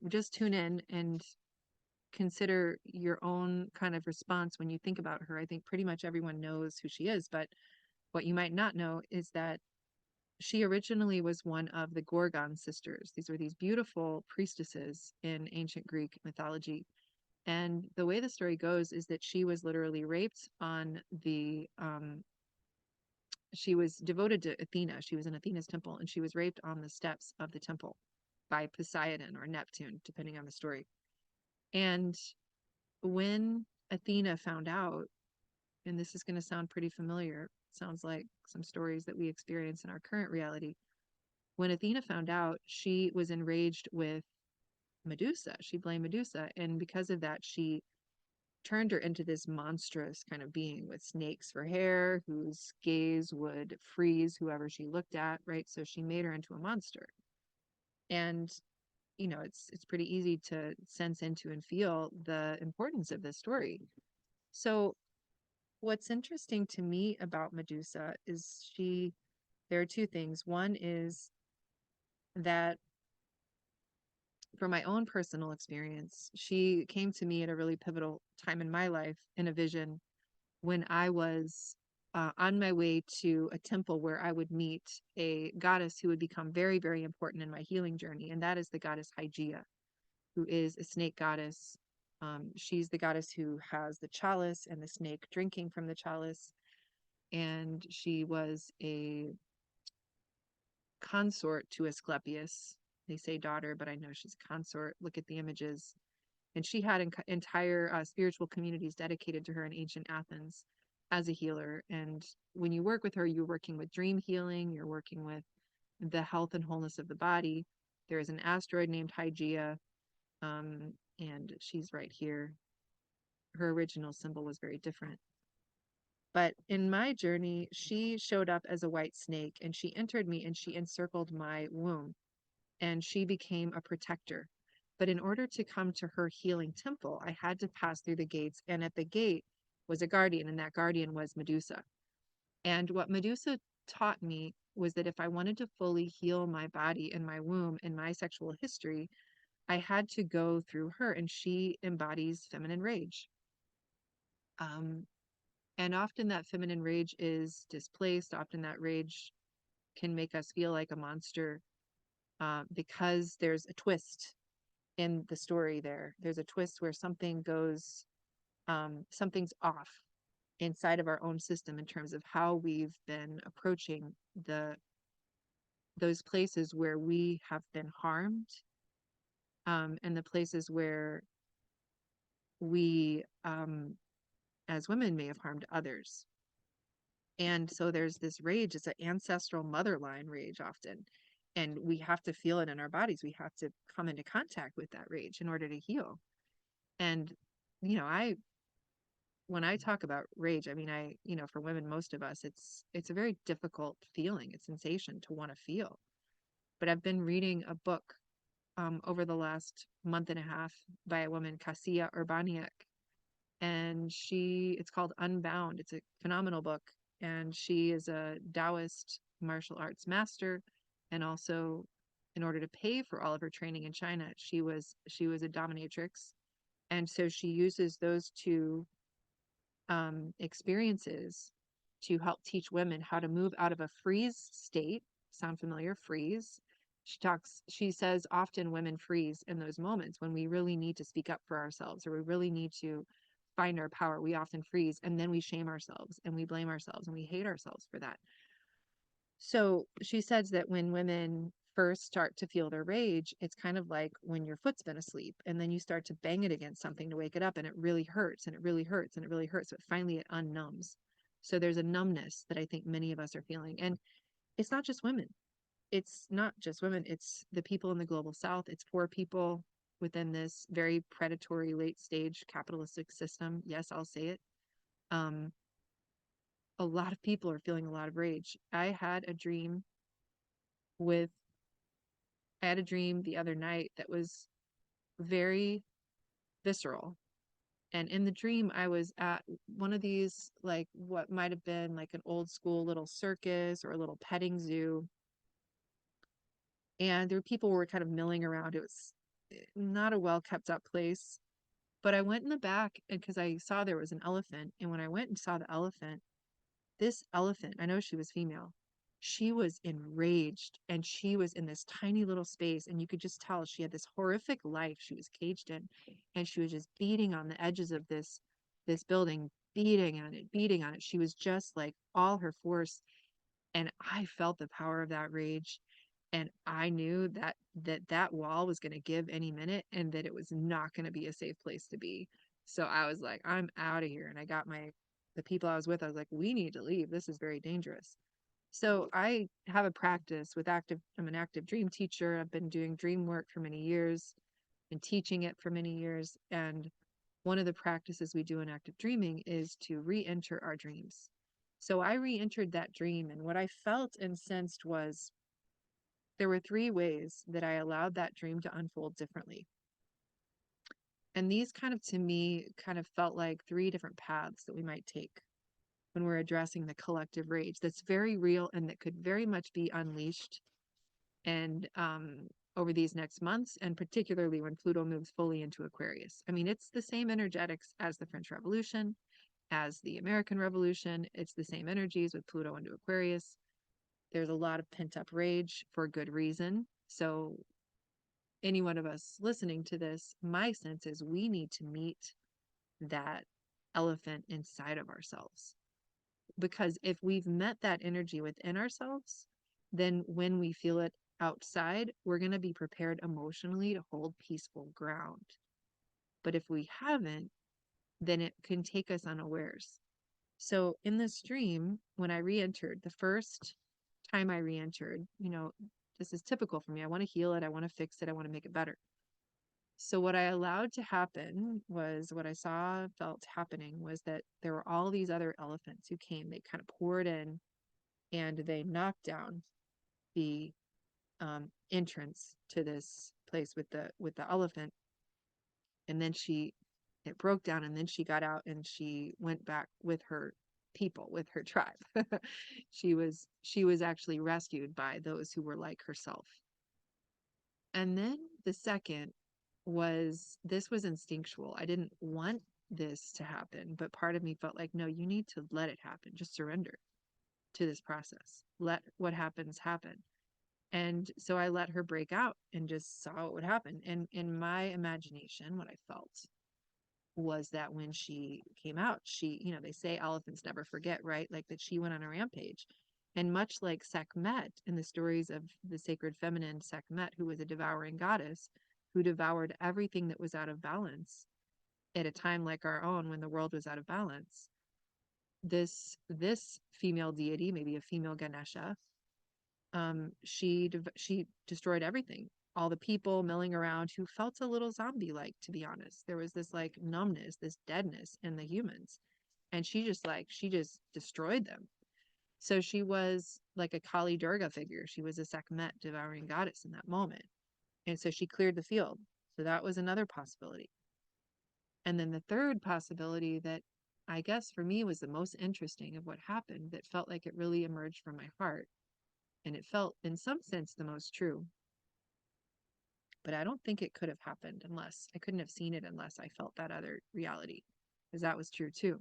just tune in and consider your own kind of response when you think about her. I think pretty much everyone knows who she is, but what you might not know is that she originally was one of the Gorgon sisters. These were these beautiful priestesses in ancient Greek mythology. And the way the story goes is that she was literally raped she was devoted to Athena. She was in Athena's temple, and she was raped on the steps of the temple by Poseidon or Neptune, depending on the story. And when Athena found out, and this is going to sound pretty familiar, sounds like some stories that we experience in our current reality. When Athena found out, she was enraged with Medusa. She blamed Medusa. And because of that, she turned her into this monstrous kind of being with snakes for hair, whose gaze would freeze whoever she looked at, right? So she made her into a monster. And it's pretty easy to sense into and feel the importance of this story. So what's interesting to me about Medusa is there are two things. One is that from my own personal experience, she came to me at a really pivotal time in my life in a vision when I was on my way to a temple where I would meet a goddess who would become very, very important in my healing journey. And that is the goddess Hygeia, who is a snake goddess. She's the goddess who has the chalice and the snake drinking from the chalice. And she was a consort to Asclepius. They say daughter, but I know she's a consort. Look at the images. And she had entire spiritual communities dedicated to her in ancient Athens as a healer. And when you work with her, you're working with dream healing, you're working with the health and wholeness of the body. There is an asteroid named Hygeia, and she's right here. Her original symbol was very different. But in my journey, she showed up as a white snake and she entered me and she encircled my womb and she became a protector. But in order to come to her healing temple, I had to pass through the gates. And at the gate was a guardian, and that guardian was Medusa. And what Medusa taught me was that if I wanted to fully heal my body and my womb and my sexual history, I had to go through her, and she embodies feminine rage. Um, and often that feminine rage is displaced. Often that rage can make us feel like a monster because there's a twist in the story there. There's a twist where something's off inside of our own system in terms of how we've been approaching those places where we have been harmed, and the places where we as women may have harmed others. And so there's this rage. It's an ancestral mother line rage often. And we have to feel it in our bodies. We have to come into contact with that rage in order to heal. And, I when I talk about rage, I mean, for women, most of us, it's a very difficult feeling, a sensation to want to feel. But I've been reading a book over the last month and a half by a woman, Cassia Urbaniak, and it's called Unbound. It's a phenomenal book, and she is a Taoist martial arts master, and also, in order to pay for all of her training in China, she was a dominatrix, and so she uses those two experiences to help teach women how to move out of a freeze state. Sound familiar? Freeze. She says often women freeze in those moments when we really need to speak up for ourselves or we really need to find our power. We often freeze and then we shame ourselves and we blame ourselves and we hate ourselves for that. So she says that when women first start to feel their rage, it's kind of like when your foot's been asleep and then you start to bang it against something to wake it up and it really hurts and it really hurts and it really hurts. But finally it unnumbs. So there's a numbness that I think many of us are feeling. And it's not just women. It's not just women. It's the people in the global south. It's poor people within this very predatory late stage capitalistic system. Yes, I'll say it. Um, a lot of people are feeling a lot of rage. With I had a dream the other night that was very visceral. And in the dream, I was at one of these, like what might have been like an old school little circus or a little petting zoo. And there were people who were kind of milling around. It was not a well kept up place. But I went in the back because I saw there was an elephant. And when I went and saw the elephant, this elephant, I know she was female, she was enraged and she was in this tiny little space and you could just tell she had this horrific life she was caged in and she was just beating on the edges of this building, beating on it. She was just like all her force, and I felt the power of that rage, and I knew that wall was going to give any minute and that it was not going to be a safe place to be. So I was like, I'm out of here. And I got the people I was with, I was like, we need to leave. This is very dangerous. So I have a practice with I'm an active dream teacher. I've been doing dream work for many years and teaching it for many years. And one of the practices we do in active dreaming is to re-enter our dreams. So I re-entered that dream, and what I felt and sensed was there were three ways that I allowed that dream to unfold differently. And these kind of, to me, kind of felt like three different paths that we might take when we're addressing the collective rage that's very real and that could very much be unleashed and over these next months, and particularly when Pluto moves fully into Aquarius. I mean, it's the same energetics as the French Revolution, as the American Revolution. It's the same energies with Pluto into Aquarius. There's a lot of pent-up rage for good reason. So any one of us listening to this, my sense is we need to meet that elephant inside of ourselves. Because if we've met that energy within ourselves, then when we feel it outside, we're going to be prepared emotionally to hold peaceful ground. But if we haven't, then it can take us unawares. So in this dream, when I re-entered, the first time I re-entered, this is typical for me. I want to heal it. I want to fix it. I want to make it better. So what I allowed to happen was what I saw, felt happening was that there were all these other elephants who came. They kind of poured in and they knocked down the entrance to this place with the elephant. And then it broke down, and then she got out and she went back with her people, with her tribe. she was actually rescued by those who were like herself. And then the second this was instinctual. I didn't want this to happen, but part of me felt like, no, you need to let it happen. Just surrender to this process. Let what happens happen. And so I let her break out and just saw what would happen. And in my imagination, what I felt was that when she came out, they say elephants never forget, right? Like that she went on a rampage. And much like Sekhmet in the stories of the sacred feminine Sekhmet, who was a devouring goddess, who devoured everything that was out of balance at a time like our own when the world was out of balance, this female deity, maybe a female Ganesha, she destroyed everything, all the people milling around who felt a little zombie like, to be honest. There was this like numbness, this deadness in the humans, and she just destroyed them. So she was like a Kali Durga figure. She was a Sekhmet devouring goddess in that moment, and so she cleared the field. So that was another possibility. And then the third possibility that I guess for me was the most interesting of what happened, that felt like it really emerged from my heart, and it felt in some sense the most true, but I don't think it could have happened unless I couldn't have seen it unless I felt that other reality, because that was true too,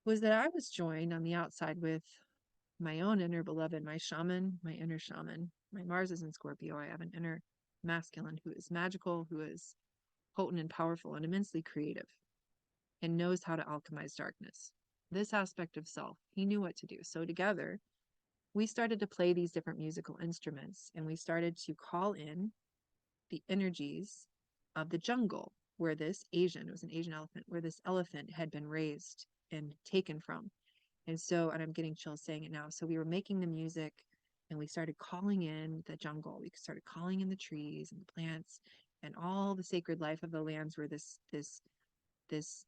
was that I was joined on the outside with my own inner beloved, my shaman, my inner shaman. My Mars is in Scorpio. I have an inner masculine who is magical, who is potent and powerful and immensely creative and knows how to alchemize darkness. This aspect of self, he knew what to do. So together, we started to play these different musical instruments, and we started to call in the energies of the jungle where it was an Asian elephant, where this elephant had been raised and taken from. And I'm getting chills saying it now. So we were making the music and we started calling in the jungle. We started calling in the trees and the plants and all the sacred life of the lands where this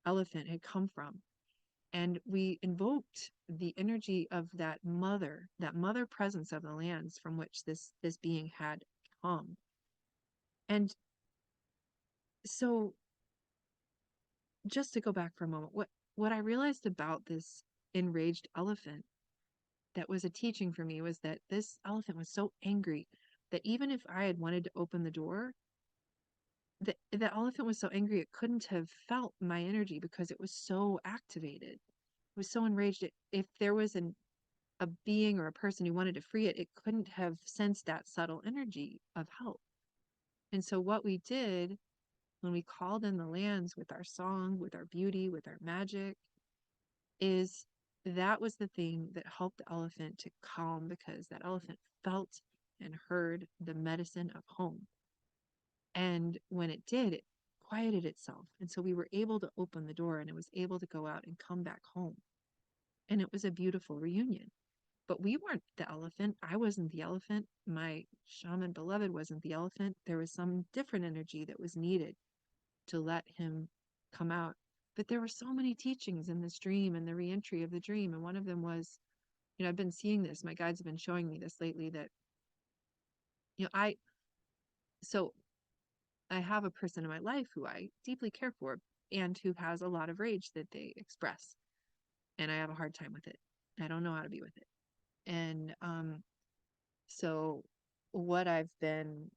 elephant had come from. And we invoked the energy of that mother presence of the lands from which this being had come. And so just to go back for a moment, what I realized about this enraged elephant that was a teaching for me was that this elephant was so angry that even if I had wanted to open the door, the elephant was so angry it couldn't have felt my energy because it was so activated. It was so enraged. If there was a being or a person who wanted to free it, it couldn't have sensed that subtle energy of help. And so what we did when we called in the lands with our song, with our beauty, with our magic, is that was the thing that helped the elephant to calm, because that elephant felt and heard the medicine of home. And when it did, it quieted itself. And so we were able to open the door and it was able to go out and come back home. And it was a beautiful reunion. But we weren't the elephant. I wasn't the elephant. My shaman beloved wasn't the elephant. There was some different energy that was needed to let him come out. But there were so many teachings in this dream and the reentry of the dream. And one of them was, I've been seeing this, my guides have been showing me this lately, that, so I have a person in my life who I deeply care for and who has a lot of rage that they express. And I have a hard time with it. I don't know how to be with it. And so what I've been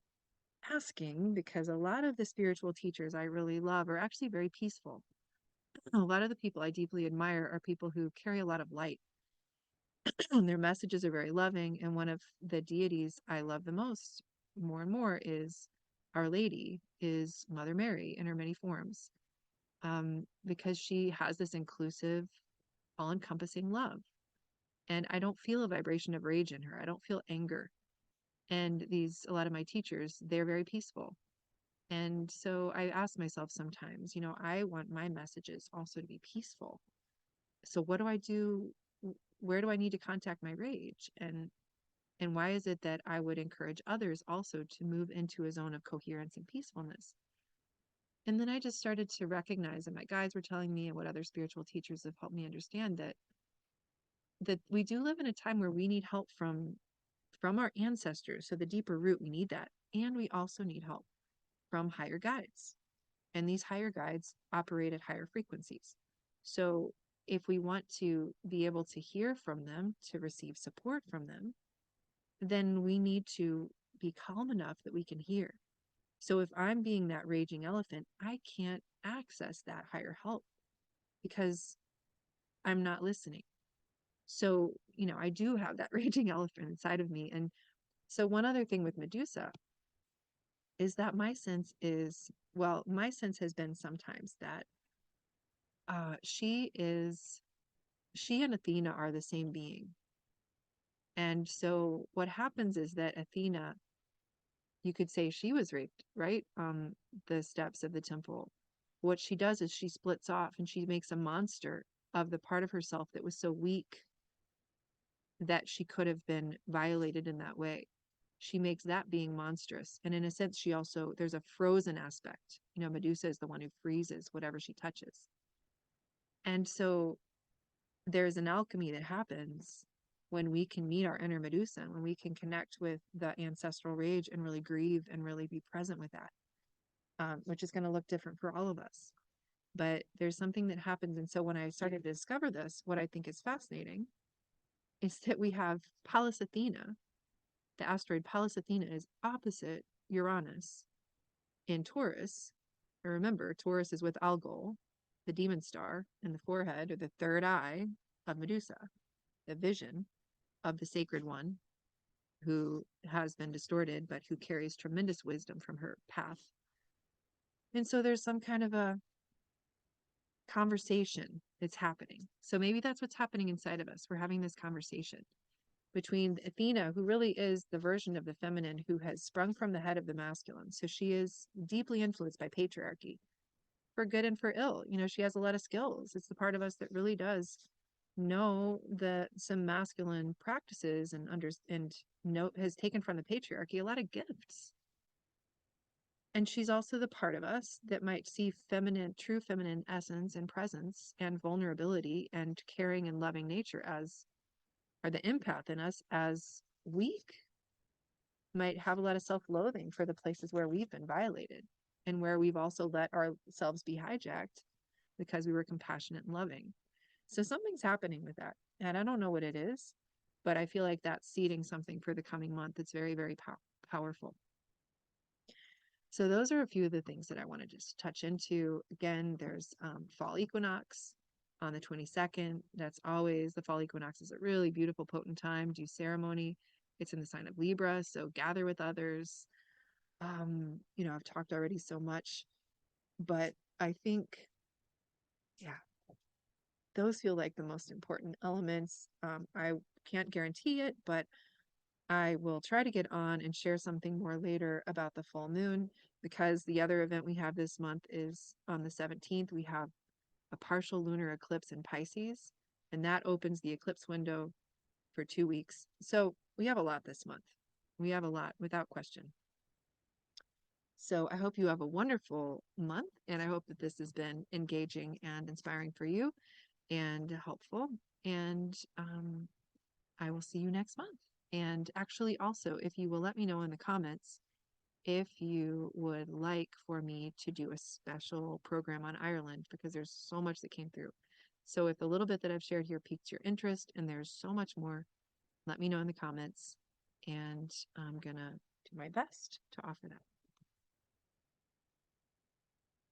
asking, because a lot of the spiritual teachers I really love are actually very peaceful. A lot of the people I deeply admire are people who carry a lot of light. Their messages are very loving. And one of the deities I love the most, more and more, is Our Lady, is Mother Mary in her many forms, because she has this inclusive, all-encompassing love. And I don't feel a vibration of rage in her. I don't feel anger. And a lot of my teachers, they're very peaceful. And so I ask myself sometimes, I want my messages also to be peaceful. So what do I do? Where do I need to contact my rage? And why is it that I would encourage others also to move into a zone of coherence and peacefulness? And then I just started to recognize, and my guides were telling me, and what other spiritual teachers have helped me understand, that we do live in a time where we need help from our ancestors. So the deeper root, we need that. And we also need help from higher guides. And these higher guides operate at higher frequencies. So if we want to be able to hear from them, to receive support from them, then we need to be calm enough that we can hear. So if I'm being that raging elephant, I can't access that higher help because I'm not listening. So, I do have that raging elephant inside of me. And so one other thing with Medusa is that my sense has been sometimes that she and Athena are the same being. And so what happens is that Athena, you could say she was raped, right? The steps of the temple. What she does is she splits off and she makes a monster of the part of herself that was so weak that she could have been violated in that way. She makes that being monstrous. And in a sense, there's a frozen aspect. Medusa is the one who freezes whatever she touches. And so there's an alchemy that happens when we can meet our inner Medusa, when we can connect with the ancestral rage and really grieve and really be present with that, which is going to look different for all of us. But there's something that happens. And so when I started to discover this, what I think is fascinating is that we have Pallas Athena. The asteroid Pallas Athena is opposite Uranus in Taurus. And remember, Taurus is with Algol, the demon star, in the forehead, or the third eye of Medusa, the vision of the sacred one who has been distorted, but who carries tremendous wisdom from her path. And so there's some kind of a conversation that's happening. So maybe that's what's happening inside of us. We're having this conversation between Athena, who really is the version of the feminine who has sprung from the head of the masculine. So she is deeply influenced by patriarchy, for good and for ill. She has a lot of skills. It's the part of us that really does know some masculine practices and has taken from the patriarchy a lot of gifts. And she's also the part of us that might see true feminine essence and presence and vulnerability and caring and loving nature or the empath in us as weak, might have a lot of self-loathing for the places where we've been violated and where we've also let ourselves be hijacked because we were compassionate and loving. So something's happening with that. And I don't know what it is, but I feel like that's seeding something for the coming month that's very, very powerful. So those are a few of the things that I want to just touch into. Again, there's fall equinox on the 22nd. The fall equinox is a really beautiful, potent time. Do ceremony. It's in the sign of Libra, so gather with others. I've talked already so much, but I think, yeah, those feel like the most important elements. I can't guarantee it, but I will try to get on and share something more later about the full moon, because the other event we have this month is on the 17th. We have a partial lunar eclipse in Pisces, and that opens the eclipse window for 2 weeks. So we have a lot this month. We have a lot, without question. So I hope you have a wonderful month, and I hope that this has been engaging and inspiring for you and helpful. And I will see you next month. And actually, also, if you will let me know in the comments if you would like for me to do a special program on Ireland, because there's so much that came through. So if the little bit that I've shared here piques your interest and there's so much more, let me know in the comments, and I'm gonna do my best to offer that.